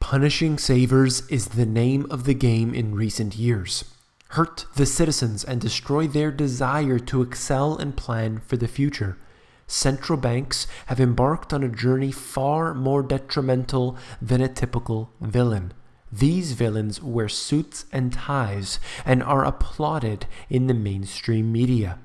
Punishing savers is the name of the game in recent years. Hurt the citizens and destroy their desire to excel and plan for the future. Central banks have embarked on a journey far more detrimental than a typical villain. These villains wear suits and ties and are applauded in the mainstream media.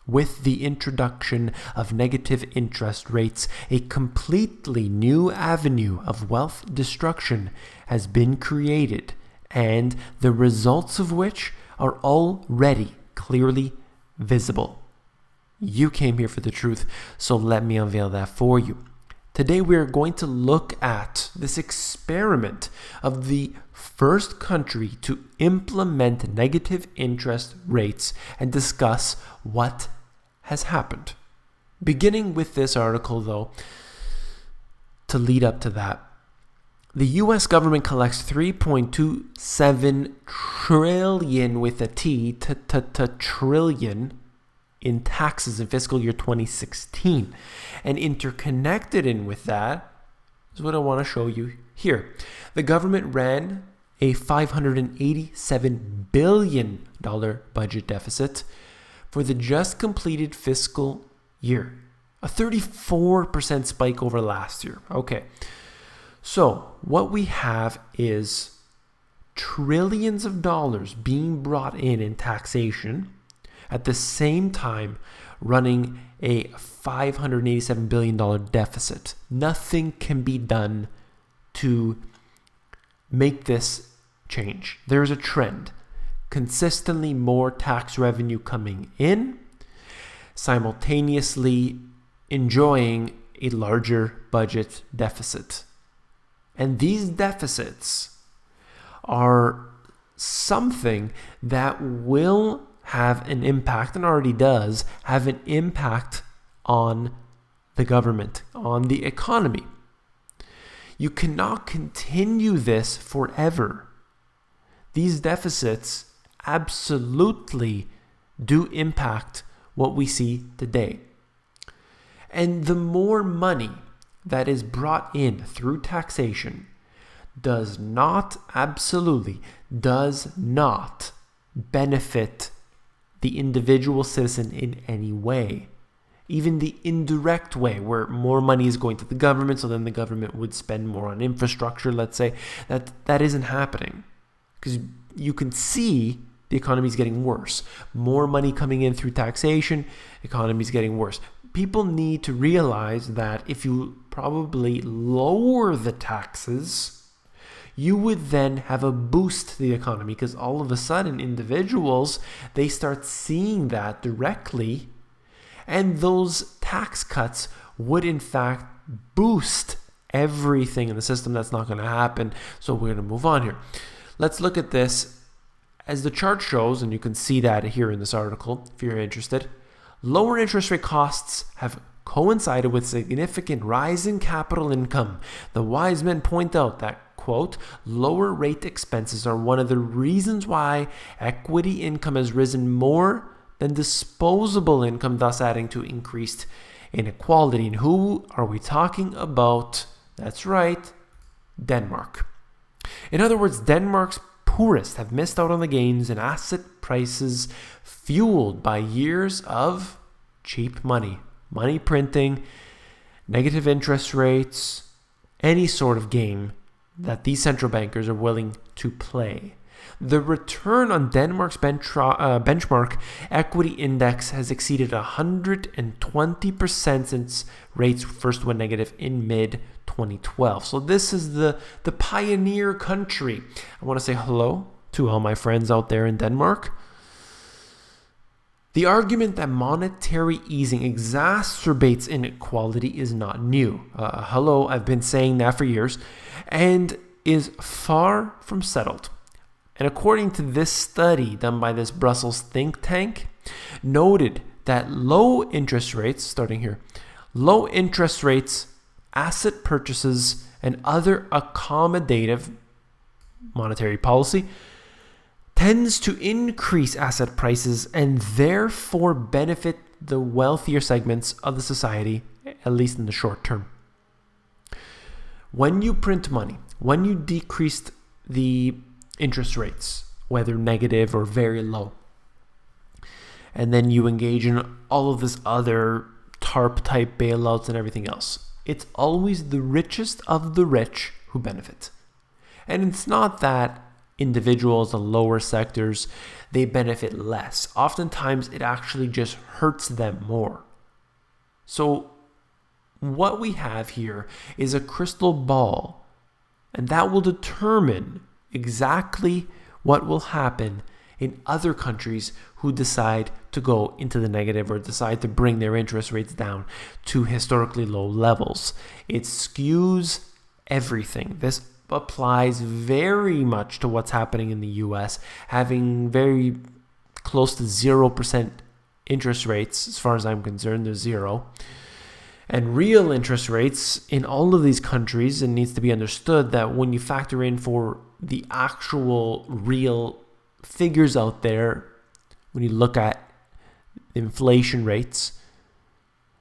With the introduction of negative interest rates, a completely new avenue of wealth destruction has been created, and the results of which are already clearly visible. You came here for the truth, so let me unveil that for you. Today we are going to look at this experiment of the first country to implement negative interest rates and discuss what has happened. Beginning with this article, though, to lead up to that, the U.S. government collects $3.27 trillion with a T, trillion in taxes in fiscal year 2016. And interconnected in with that is what I want to show you here. The government ran a $587 billion budget deficit for the just completed fiscal year, a 34% spike over last year. Okay, so what we have is trillions of dollars being brought in taxation, at the same time running a $587 billion deficit. Nothing can be done to make this change. There's a trend. Consistently more tax revenue coming in, simultaneously enjoying a larger budget deficit. And these deficits are something that will have an impact, and already does have an impact on the government, on the economy. You cannot continue this forever. These deficits absolutely do impact what we see today. And the more money that is brought in through taxation does not benefit the individual citizen in any way. Even the indirect way, where more money is going to the government, so then the government would spend more on infrastructure, let's say, that isn't happening. Because you can see the economy is getting worse. More money coming in through taxation, economy is getting worse. People need to realize that if you probably lower the taxes, you would then have a boost to the economy, because all of a sudden individuals, they start seeing that directly, and those tax cuts would in fact boost everything in the system. That's not going to happen. So we're going to move on here. Let's look at this. As the chart shows, and you can see that here in this article if you're interested, lower interest rate costs have coincided with significant rise in capital income. The wise men point out that, quote, lower rate expenses are one of the reasons why equity income has risen more than disposable income, thus adding to increased inequality. And who are we talking about? That's right, Denmark. In other words, Denmark's poorest have missed out on the gains in asset prices fueled by years of cheap money printing, negative interest rates, any sort of game that these central bankers are willing to play. The return on Denmark's benchmark equity index has exceeded 120% since rates first went negative in mid-2012. So this is the pioneer country. I want to say hello to all my friends out there in Denmark. The argument that monetary easing exacerbates inequality is not new. Hello, I've been saying that for years, and is far from settled. And according to this study done by this Brussels think tank, noted that low interest rates, asset purchases, and other accommodative monetary policy tends to increase asset prices and therefore benefit the wealthier segments of the society, at least in the short term. When you print money, when you decreased the interest rates, whether negative or very low, and then you engage in all of this other TARP type bailouts and everything else, it's always the richest of the rich who benefit. And it's not that individuals and lower sectors, they benefit less. Oftentimes it actually just hurts them more. So what we have here is a crystal ball, and that will determine exactly what will happen in other countries who decide to go into the negative or decide to bring their interest rates down to historically low levels. It skews everything. This applies very much to what's happening in the US, having very close to 0% interest rates. As far as I'm concerned, they're zero. And real interest rates in all of these countries, it needs to be understood that when you factor in for the actual real figures out there, when you look at inflation rates,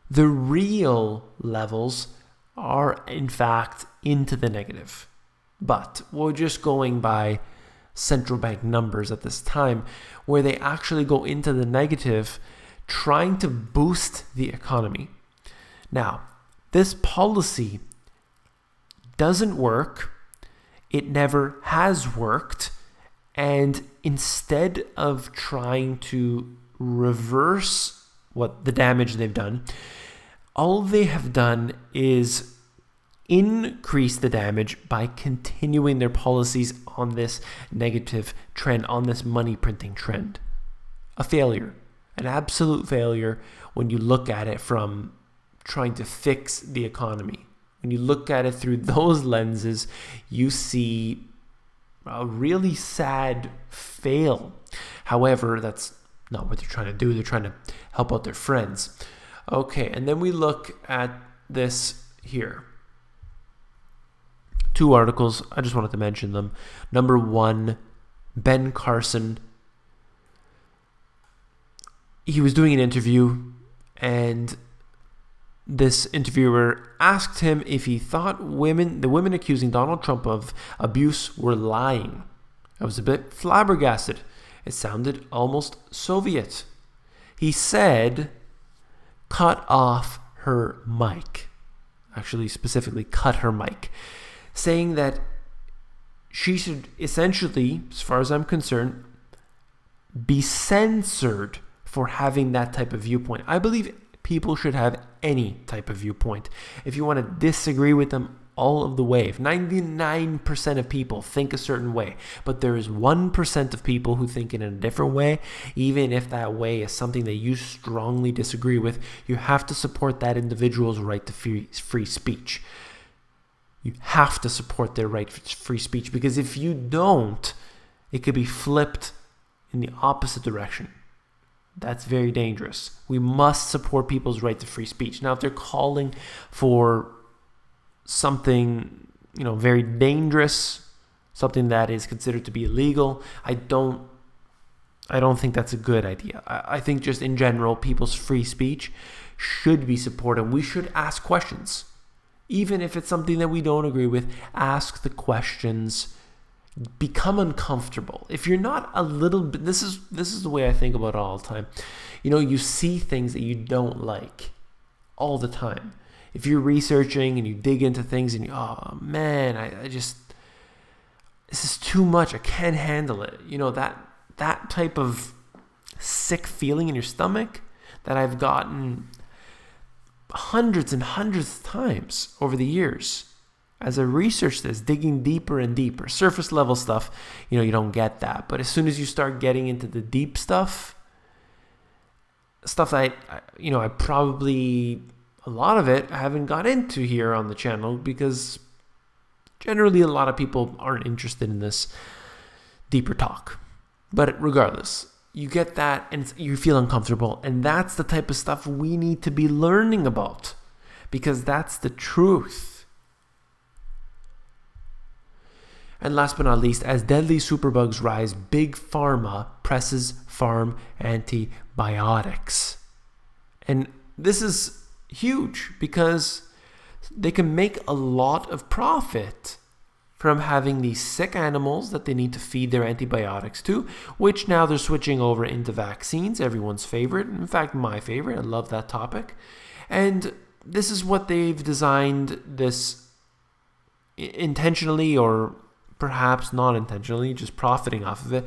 the real levels are in fact into the negative. But we're just going by central bank numbers at this time, where they actually go into the negative, trying to boost the economy. Now, this policy doesn't work. It never has worked. And instead of trying to reverse what the damage they've done, all they have done is increase the damage by continuing their policies on this negative trend, on this money printing trend. A failure, an absolute failure when you look at it from trying to fix the economy. When you look at it through those lenses, you see a really sad fail. However, that's not what they're trying to do. They're trying to help out their friends. Okay, and then we look at this here. Two articles, I just wanted to mention them. Number one, Ben Carson. He was doing an interview, and this interviewer asked him if he thought the women accusing Donald Trump of abuse were lying. I was a bit flabbergasted. It sounded almost Soviet. He said, cut off her mic. Actually, specifically, cut her mic. Saying that she should essentially, as far as I'm concerned, be censored for having that type of viewpoint. I believe people should have any type of viewpoint. If you want to disagree with them all of the way, if 99% of people think a certain way, but there is 1% of people who think in a different way, even if that way is something that you strongly disagree with, you have to support that individual's right to free speech. You have to support their right to free speech, because if you don't, it could be flipped in the opposite direction. That's very dangerous. We must support people's right to free speech. Now, if they're calling for something, very dangerous, something that is considered to be illegal, I don't think that's a good idea. I think just in general, people's free speech should be supported. We should ask questions. Even if it's something that we don't agree with, ask the questions. Become uncomfortable. If you're not a little bit, this is the way I think about it all the time. You see things that you don't like all the time. If you're researching and you dig into things and oh man, I just, this is too much. I can't handle it. That type of sick feeling in your stomach that I've gotten hundreds and hundreds of times over the years. As I research this, digging deeper and deeper, surface level stuff, you don't get that. But as soon as you start getting into the deep stuff that I probably, a lot of it I haven't got into here on the channel, because generally a lot of people aren't interested in this deeper talk. But regardless, you get that and you feel uncomfortable, and that's the type of stuff we need to be learning about, because that's the truth. And last but not least, as deadly superbugs rise, Big Pharma presses farm antibiotics. And this is huge because they can make a lot of profit from having these sick animals that they need to feed their antibiotics to, which now they're switching over into vaccines, everyone's favorite. In fact, my favorite. I love that topic. And this is what they've designed this intentionally or perhaps not intentionally, just profiting off of it.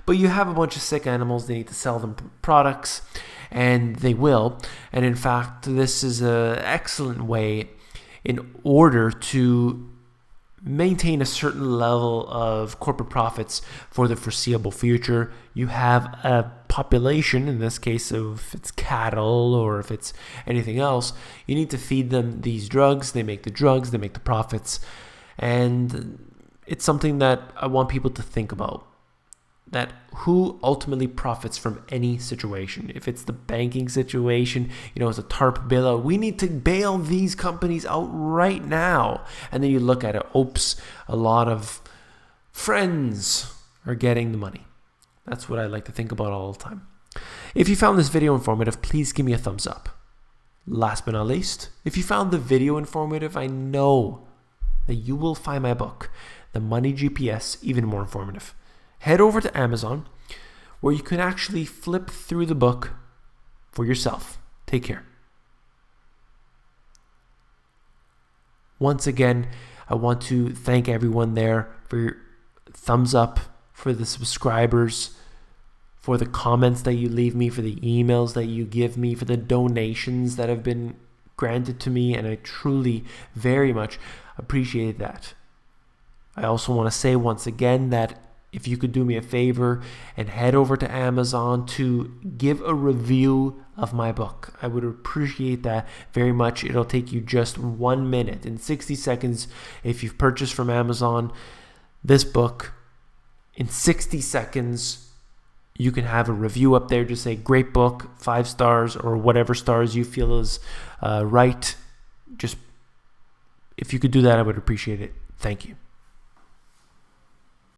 But you have a bunch of sick animals, they need to sell them products, and they will. And in fact, this is an excellent way in order to maintain a certain level of corporate profits for the foreseeable future. You have a population, in this case, if it's cattle or if it's anything else, you need to feed them these drugs. They make the drugs, they make the profits. And it's something that I want people to think about. That who ultimately profits from any situation. If it's the banking situation, it's a TARP bailout. We need to bail these companies out right now. And then you look at it, oops, a lot of friends are getting the money. That's what I like to think about all the time. If you found this video informative, please give me a thumbs up. Last but not least, if you found the video informative, I know that you will find my book, The Money GPS, even more informative. Head over to Amazon, where you can actually flip through the book for yourself. Take care. Once again, I want to thank everyone there for your thumbs up, for the subscribers, for the comments that you leave me, for the emails that you give me, for the donations that have been granted to me, and I truly very much appreciate that. I also want to say once again that if you could do me a favor and head over to Amazon to give a review of my book, I would appreciate that very much. It'll take you just 1 minute and 60 seconds. If you've purchased from Amazon this book, in 60 seconds, you can have a review up there. Just say, great book, 5 stars, or whatever stars you feel is right. Just, if you could do that, I would appreciate it. Thank you.